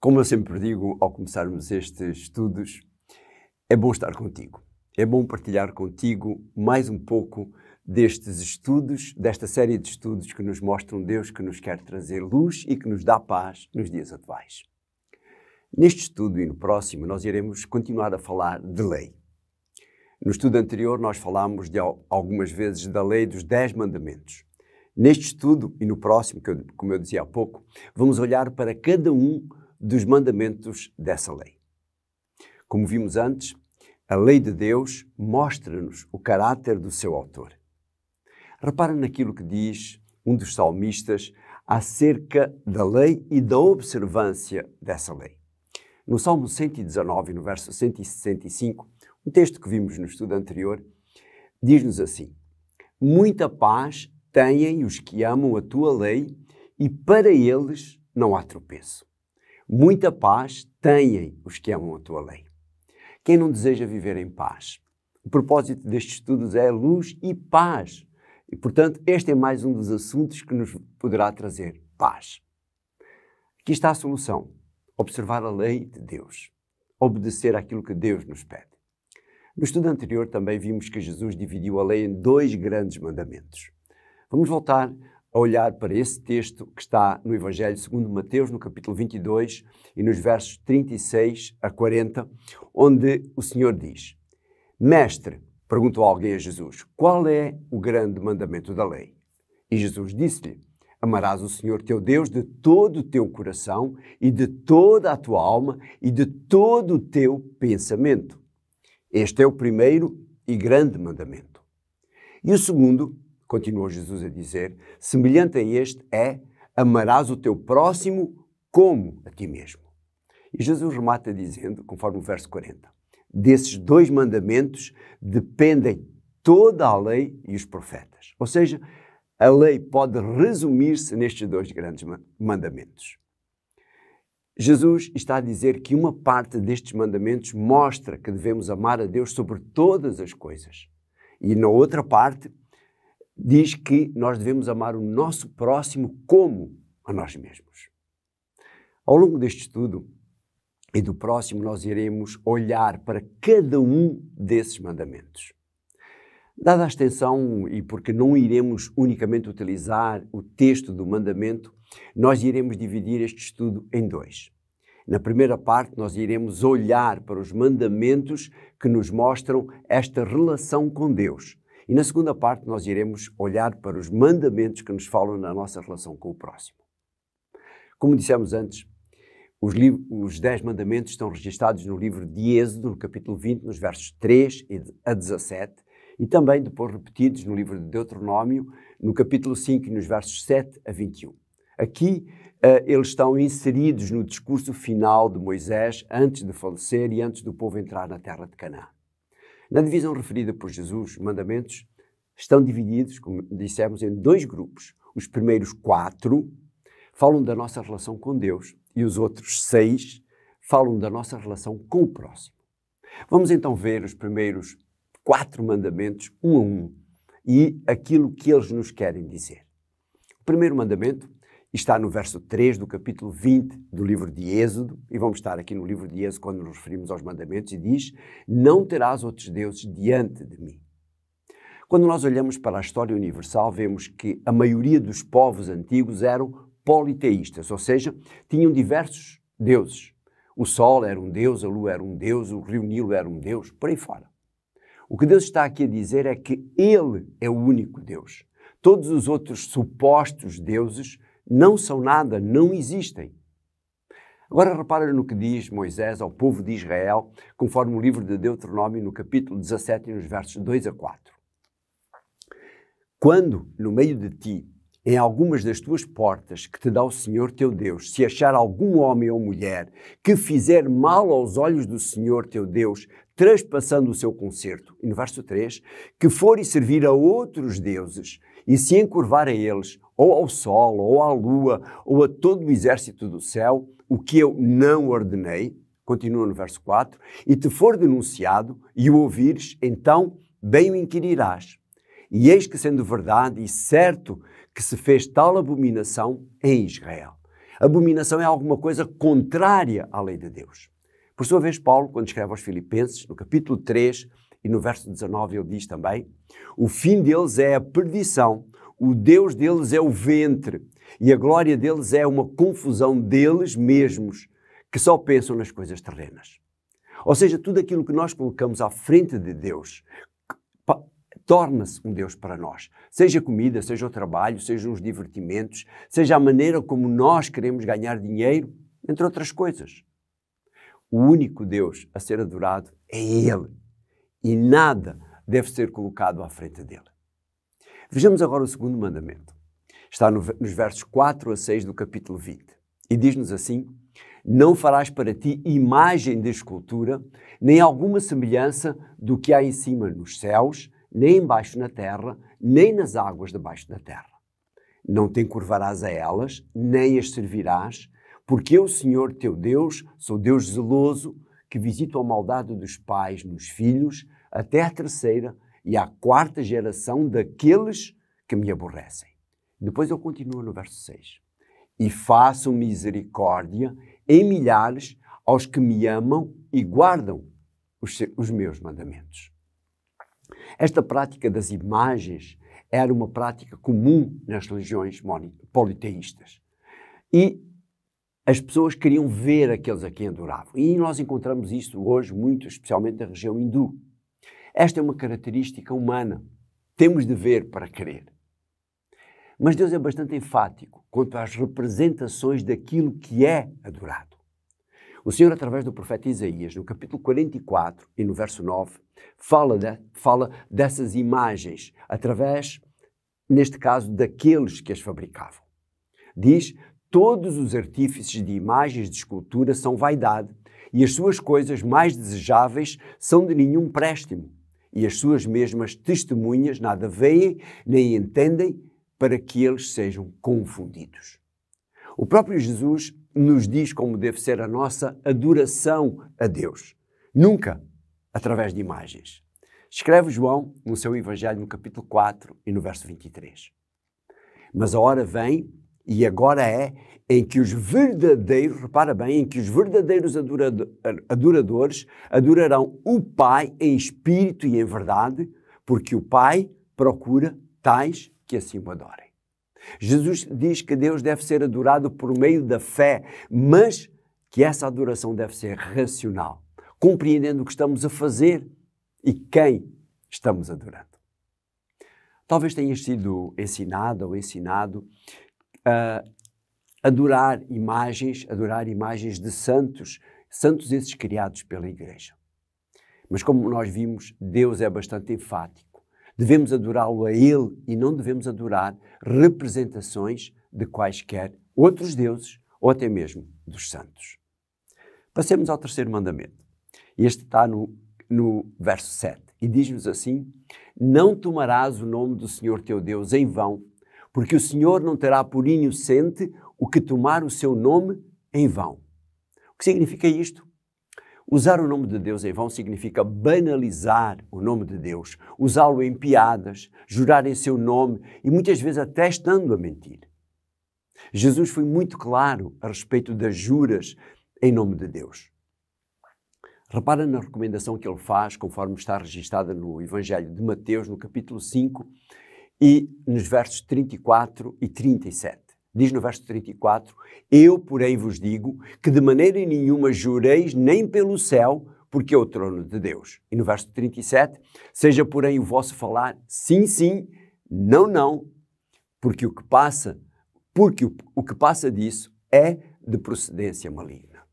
Como eu sempre digo ao começarmos estes estudos, é bom estar contigo. É bom partilhar contigo mais um pouco destes estudos, desta série de estudos que nos mostram Deus que nos quer trazer luz e que nos dá paz nos dias atuais. Neste estudo e no próximo nós iremos continuar a falar de lei. No estudo anterior nós falámos algumas vezes da lei dos 10 mandamentos. Neste estudo e no próximo, como eu dizia há pouco, vamos olhar para cada um dos mandamentos dessa lei. Como vimos antes, a lei de Deus mostra-nos o caráter do seu autor. Repara naquilo que diz um dos salmistas acerca da lei e da observância dessa lei. No Salmo 119, no verso 165, um texto que vimos no estudo anterior, diz-nos assim: muita paz têm os que amam a tua lei e para eles não há tropeço. Muita paz têm os que amam a tua lei. Quem não deseja viver em paz? O propósito destes estudos é luz e paz. E, portanto, este é mais um dos assuntos que nos poderá trazer paz. Aqui está a solução. Observar a lei de Deus. Obedecer àquilo que Deus nos pede. No estudo anterior também vimos que Jesus dividiu a lei em 2 grandes mandamentos. Vamos voltar a olhar para esse texto que está no Evangelho segundo Mateus, no capítulo 22 e nos versos 36 a 40, onde o Senhor diz: Mestre, perguntou alguém a Jesus, qual é o grande mandamento da lei? E Jesus disse-lhe: amarás o Senhor teu Deus de todo o teu coração e de toda a tua alma e de todo o teu pensamento. Este é o primeiro e grande mandamento. E o segundo, continuou Jesus a dizer, semelhante a este é: amarás o teu próximo como a ti mesmo. E Jesus remata dizendo, conforme o verso 40, desses 2 mandamentos dependem toda a lei e os profetas. Ou seja, a lei pode resumir-se nestes 2 grandes mandamentos. Jesus está a dizer que uma parte destes mandamentos mostra que devemos amar a Deus sobre todas as coisas. E na outra parte, diz que nós devemos amar o nosso próximo como a nós mesmos. Ao longo deste estudo e do próximo, nós iremos olhar para cada um desses mandamentos. Dada a extensão e porque não iremos unicamente utilizar o texto do mandamento, nós iremos dividir este estudo em 2. Na primeira parte, nós iremos olhar para os mandamentos que nos mostram esta relação com Deus. E na segunda parte nós iremos olhar para os mandamentos que nos falam na nossa relação com o próximo. Como dissemos antes, os 10 mandamentos estão registados no livro de Êxodo, no capítulo 20, nos versos 3 a 17, e também depois repetidos no livro de Deuteronômio, no capítulo 5, nos versos 7 a 21. Aqui eles estão inseridos no discurso final de Moisés antes de falecer e antes do povo entrar na terra de Canaã. Na divisão referida por Jesus, os mandamentos estão divididos, como dissemos, em 2 grupos. Os primeiros 4 falam da nossa relação com Deus e os outros 6 falam da nossa relação com o próximo. Vamos então ver os primeiros 4 mandamentos, um a um, e aquilo que eles nos querem dizer. O primeiro mandamento está no verso 3 do capítulo 20 do livro de Êxodo, e vamos estar aqui no livro de Êxodo quando nos referimos aos mandamentos, e diz: não terás outros deuses diante de mim. Quando nós olhamos para a história universal, vemos que a maioria dos povos antigos eram politeístas, ou seja, tinham diversos deuses. O sol era um deus, a lua era um deus, o rio Nilo era um deus, por aí fora. O que Deus está aqui a dizer é que Ele é o único Deus. Todos os outros supostos deuses não são nada, não existem. Agora repara no que diz Moisés ao povo de Israel, conforme o livro de Deuteronômio, no capítulo 17, nos versos 2 a 4. Quando, no meio de ti, em algumas das tuas portas que te dá o Senhor teu Deus, se achar algum homem ou mulher que fizer mal aos olhos do Senhor teu Deus, traspassando o seu concerto, e no verso 3, que for e servir a outros deuses, e se encurvar a eles, ou ao sol, ou à lua, ou a todo o exército do céu, o que eu não ordenei, continua no verso 4, e te for denunciado, e o ouvires, então bem o inquirirás. E eis que, sendo verdade e certo que se fez tal abominação em Israel. Abominação é alguma coisa contrária à lei de Deus. Por sua vez, Paulo, quando escreve aos Filipenses, no capítulo 3 e no verso 19, ele diz também: o fim deles é a perdição, o Deus deles é o ventre e a glória deles é uma confusão deles mesmos, que só pensam nas coisas terrenas. Ou seja, tudo aquilo que nós colocamos à frente de Deus torna-se um Deus para nós. Seja comida, seja o trabalho, sejam os divertimentos, seja a maneira como nós queremos ganhar dinheiro, entre outras coisas. O único Deus a ser adorado é Ele. E nada deve ser colocado à frente dele. Vejamos agora o segundo mandamento. Está nos versos 4 a 6 do capítulo 20. E diz-nos assim: não farás para ti imagem de escultura, nem alguma semelhança do que há em cima nos céus, nem embaixo na terra, nem nas águas debaixo da terra. Não te encurvarás a elas, nem as servirás, porque eu, Senhor teu Deus, sou Deus zeloso, que visito a maldade dos pais nos filhos, até a terceira e à quarta geração daqueles que me aborrecem. Depois ele continua no verso 6. E faço misericórdia em milhares aos que me amam e guardam os meus mandamentos. Esta prática das imagens era uma prática comum nas religiões politeístas. E as pessoas queriam ver aqueles a quem adoravam. E nós encontramos isso hoje muito, especialmente na região hindu. Esta é uma característica humana. Temos de ver para crer. Mas Deus é bastante enfático quanto às representações daquilo que é adorado. O Senhor, através do profeta Isaías, no capítulo 44 e no verso 9, fala dessas imagens, através, neste caso, daqueles que as fabricavam. Diz: todos os artífices de imagens de escultura são vaidade, e as suas coisas mais desejáveis são de nenhum préstimo, e as suas mesmas testemunhas nada veem nem entendem, para que eles sejam confundidos. O próprio Jesus nos diz como deve ser a nossa adoração a Deus, nunca através de imagens. Escreve João no seu Evangelho, no capítulo 4 e no verso 23. Mas a hora vem, e agora é, em que os verdadeiros, repara bem, em que os verdadeiros adoradores adorarão o Pai em espírito e em verdade, porque o Pai procura tais que assim o adorem. Jesus diz que Deus deve ser adorado por meio da fé, mas que essa adoração deve ser racional, compreendendo o que estamos a fazer e quem estamos adorando. Talvez tenhas sido ensinado ou ensinado a adorar imagens de santos esses criados pela Igreja. Mas como nós vimos, Deus é bastante enfático. Devemos adorá-lo a Ele e não devemos adorar representações de quaisquer outros deuses ou até mesmo dos santos. Passemos ao terceiro mandamento. Este está no verso 7 e diz-nos assim: não tomarás o nome do Senhor teu Deus em vão, porque o Senhor não terá por inocente o que tomar o seu nome em vão. O que significa isto? Usar o nome de Deus em vão significa banalizar o nome de Deus, usá-lo em piadas, jurar em seu nome e muitas vezes até estando a mentir. Jesus foi muito claro a respeito das juras em nome de Deus. Repara na recomendação que ele faz, conforme está registada no Evangelho de Mateus, no capítulo 5 e nos versos 34 e 37. Diz no verso 34, eu, porém, vos digo que de maneira nenhuma jureis nem pelo céu, porque é o trono de Deus. E no verso 37, seja, porém, o vosso falar sim, sim, não, não, porque o que passa disso é de procedência maligna.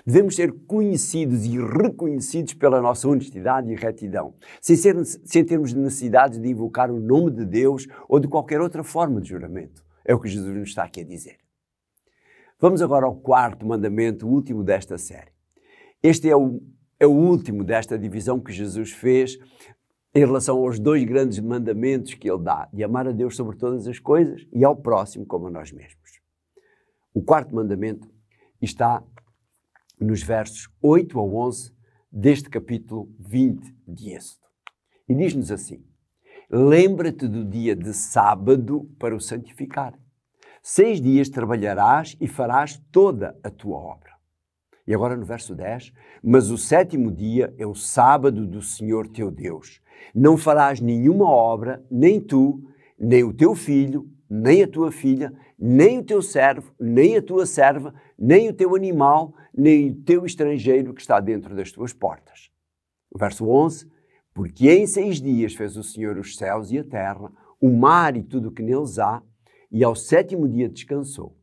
Devemos ser conhecidos e reconhecidos pela nossa honestidade e retidão, sem termos necessidade de invocar o nome de Deus ou de qualquer outra forma de juramento. É o que Jesus nos está aqui a dizer. Vamos agora ao quarto mandamento, o último desta série. Este é o último desta divisão que Jesus fez em relação aos dois grandes mandamentos que ele dá, de amar a Deus sobre todas as coisas e ao próximo como a nós mesmos. O quarto mandamento está nos versos 8 a 11 deste capítulo 20 de Êxodo. E diz-nos assim: lembra-te do dia de sábado para o santificar. 6 dias trabalharás e farás toda a tua obra. E agora no verso 10, mas o 7º dia é o sábado do Senhor teu Deus. Não farás nenhuma obra, nem tu, nem o teu filho, nem a tua filha, nem o teu servo, nem a tua serva, nem o teu animal, nem o teu estrangeiro que está dentro das tuas portas. O verso 11, porque em 6 dias fez o Senhor os céus e a terra, o mar e tudo o que neles há, e ao 7º dia descansou.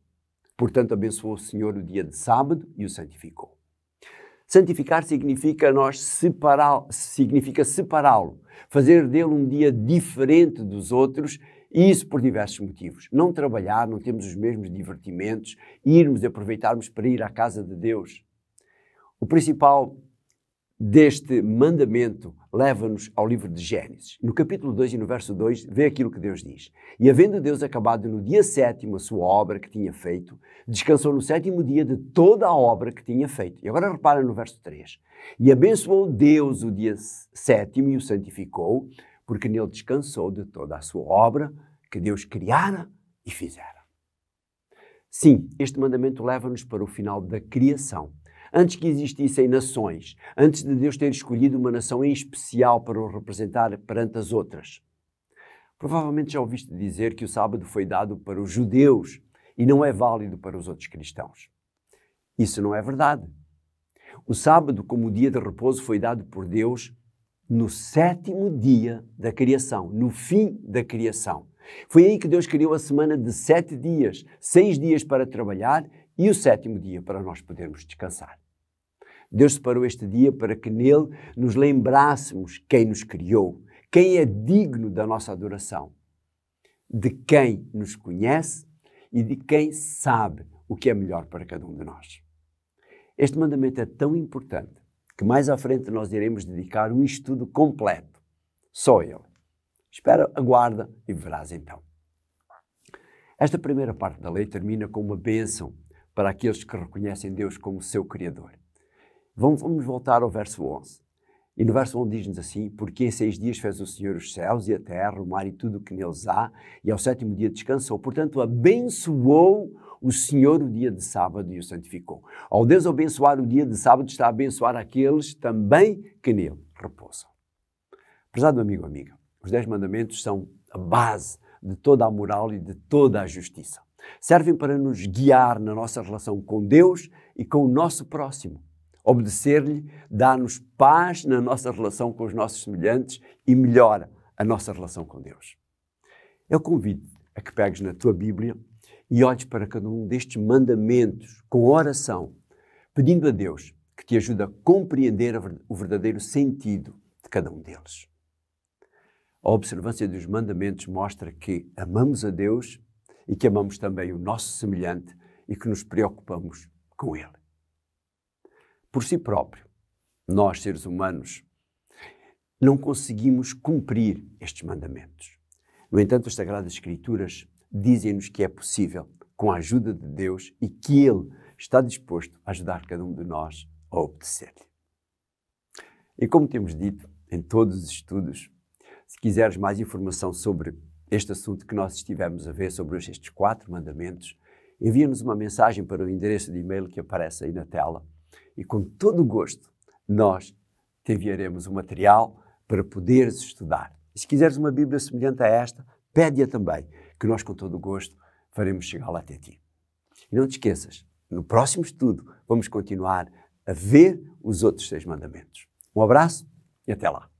Portanto, abençoou o Senhor o dia de sábado e o santificou. Santificar significa separá-lo, fazer dele um dia diferente dos outros, e isso por diversos motivos. Não trabalhar, não temos os mesmos divertimentos, irmos e aproveitarmos para ir à casa de Deus. O principal deste mandamento leva-nos ao livro de Gênesis. No capítulo 2 e no verso 2, vê aquilo que Deus diz. E havendo Deus acabado no dia 7º a sua obra que tinha feito, descansou no 7º dia de toda a obra que tinha feito. E agora repara no verso 3. E abençoou Deus o dia 7º e o santificou, porque nele descansou de toda a sua obra que Deus criara e fizera. Sim, este mandamento leva-nos para o final da criação. Antes que existissem nações, antes de Deus ter escolhido uma nação em especial para o representar perante as outras. Provavelmente já ouviste dizer que o sábado foi dado para os judeus e não é válido para os outros cristãos. Isso não é verdade. O sábado, como dia de repouso, foi dado por Deus no 7º dia da criação, no fim da criação. Foi aí que Deus criou a semana de 7 dias, 6 dias para trabalhar e o 7º dia para nós podermos descansar. Deus separou este dia para que nele nos lembrássemos quem nos criou, quem é digno da nossa adoração, de quem nos conhece e de quem sabe o que é melhor para cada um de nós. Este mandamento é tão importante que mais à frente nós iremos dedicar um estudo completo. Só ele. Espera, aguarda e verás então. Esta primeira parte da lei termina com uma bênção para aqueles que reconhecem Deus como seu Criador. Vamos voltar ao verso 11. E no verso 11 diz-nos assim, porque em 6 dias fez o Senhor os céus e a terra, o mar e tudo o que neles há, e ao 7º dia descansou. Portanto, abençoou o Senhor o dia de sábado e o santificou. Ao Deus abençoar o dia de sábado, está a abençoar aqueles também que nele repousam. Prezado amigo, amiga, os 10 mandamentos são a base de toda a moral e de toda a justiça. Servem para nos guiar na nossa relação com Deus e com o nosso próximo. Obedecer-lhe dá-nos paz na nossa relação com os nossos semelhantes e melhora a nossa relação com Deus. Eu convido a que pegues na tua Bíblia e olhes para cada um destes mandamentos com oração, pedindo a Deus que te ajude a compreender o verdadeiro sentido de cada um deles. A observância dos mandamentos mostra que amamos a Deus e que amamos também o nosso semelhante e que nos preocupamos com ele. Por si próprio, nós, seres humanos, não conseguimos cumprir estes mandamentos. No entanto, as Sagradas Escrituras dizem-nos que é possível com a ajuda de Deus e que Ele está disposto a ajudar cada um de nós a obedecer-lhe. E como temos dito em todos os estudos, se quiseres mais informação sobre este assunto que nós estivemos a ver, sobre estes 4 mandamentos, envia-nos uma mensagem para o endereço de e-mail que aparece aí na tela e com todo o gosto nós te enviaremos o material para poderes estudar. E se quiseres uma Bíblia semelhante a esta, pede-a também, que nós com todo o gosto faremos chegá-la até ti. E não te esqueças, no próximo estudo vamos continuar a ver os outros 6 mandamentos. Um abraço e até lá.